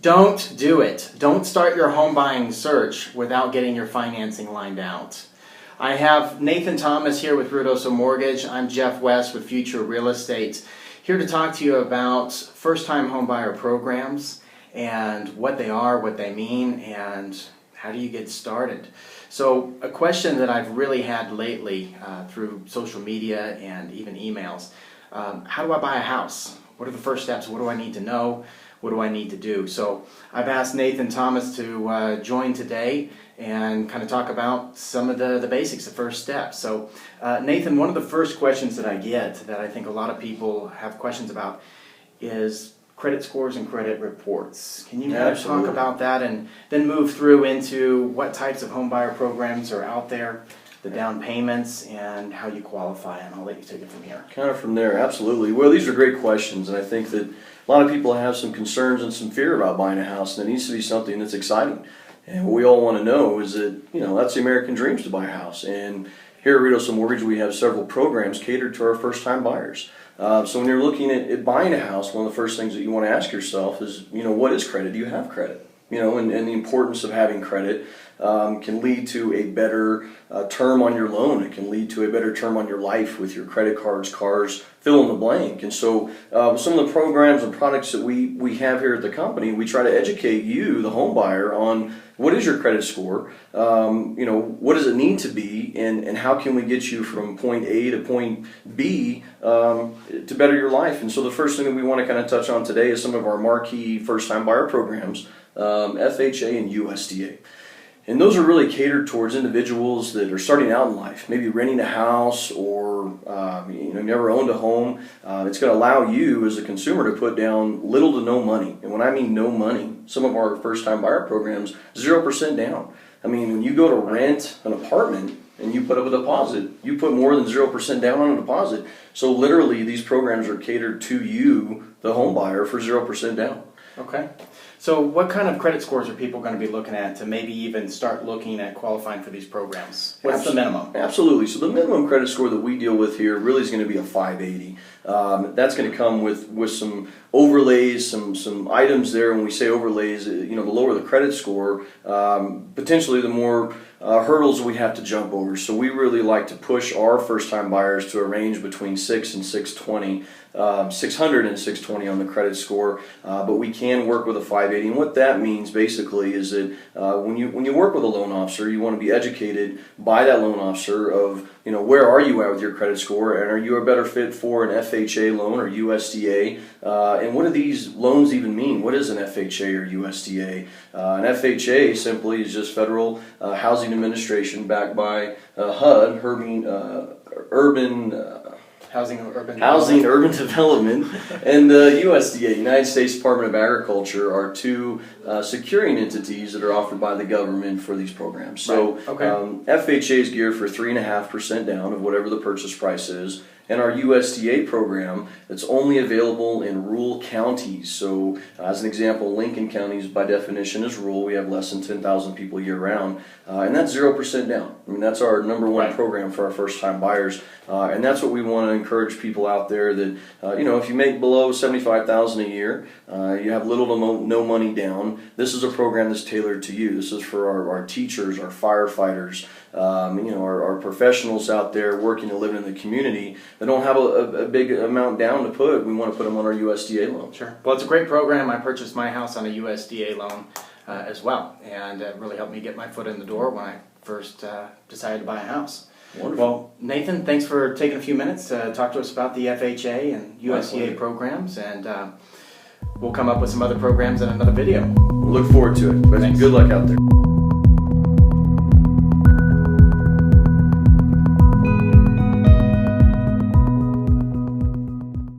Don't do it. Don't start your home buying search without getting your financing lined out. I have Nathan Thomas here with Rudoso Mortgage. I'm Jeff West with Future Real Estate, here to talk to you about first-time homebuyer programs and what they are, what they mean, and how do you get started. So a question that I've really had lately through social media and even emails, how do I buy a house? What are the first steps? What do I need to know? What do I need to do? So I've asked Nathan Thomas to join today and kind of talk about some of the basics, the first steps. So Nathan, one of the first questions that I get that I think a lot of people have questions about is credit scores and credit reports. Can you talk about that and then move through into what types of home buyer programs are out there, the down payments, and how you qualify, and I'll let you take it from here. Kind of from there, absolutely. Well, these are great questions, and I think that a lot of people have some concerns and some fear about buying a house, and it needs to be something that's exciting. And what we all want to know is that, that's the American dream, is to buy a house. And here at Rudoso Mortgage, we have several programs catered to our first-time buyers. So when you're looking at buying a house, one of the first things that you want to ask yourself is, what is credit? Do you have credit? And the importance of having credit can lead to a better term on your loan. It can lead to a better term on your life with your credit cards, cars, fill in the blank. And so some of the programs and products that we have here at the company, we try to educate you, the home buyer, on what is your credit score, what does it need to be, and how can we get you from point A to point B to better your life. And so the first thing that we want to kind of touch on today is some of our marquee first-time buyer programs, FHA and USDA. And those are really catered towards individuals that are starting out in life, maybe renting a house or never owned a home. It's going to allow you as a consumer to put down little to no money. And when I mean no money, some of our first-time buyer programs, 0% down. I mean, when you go to rent an apartment and you put up a deposit, you put more than 0% down on a deposit. So literally, these programs are catered to you, the home buyer, for 0% down. Okay. So what kind of credit scores are people going to be looking at to maybe even start looking at qualifying for these programs? What's the minimum? Absolutely. So the minimum credit score that we deal with here really is going to be a 580. That's going to come with some overlays, some items there. When we say overlays, the lower the credit score, potentially the more hurdles we have to jump over. So we really like to push our first-time buyers to a range between 6 and 620. 600 and 620 on the credit score, but we can work with a 580. And what that means basically is that when you work with a loan officer, you want to be educated by that loan officer of where are you at with your credit score, and are you a better fit for an FHA loan or USDA, and what do these loans even mean? What is an FHA or USDA? An FHA simply is just Federal Housing Administration backed by HUD, Housing Urban Development, and the USDA, United States Department of Agriculture, are two securing entities that are offered by the government for these programs. So FHA is geared for 3.5% down of whatever the purchase price is, and our USDA program that's only available in rural counties. So as an example, Lincoln County by definition is rural. We have less than 10,000 people year round, and that's 0% down. I mean, that's our number one program for our first-time buyers, and that's what we want to encourage people out there that, if you make below $75,000 a year, you have little to no money down, this is a program that's tailored to you. This is for our teachers, our firefighters, our professionals out there working and living in the community that don't have a big amount down to put. We want to put them on our USDA loan. Sure. Well, it's a great program. I purchased my house on a USDA loan as well, and it really helped me get my foot in the door when I first decided to buy a house. Wonderful. Well, Nathan, thanks for taking a few minutes to talk to us about the FHA and USDA programs, and we'll come up with some other programs in another video. We'll look forward to it. But good luck out there.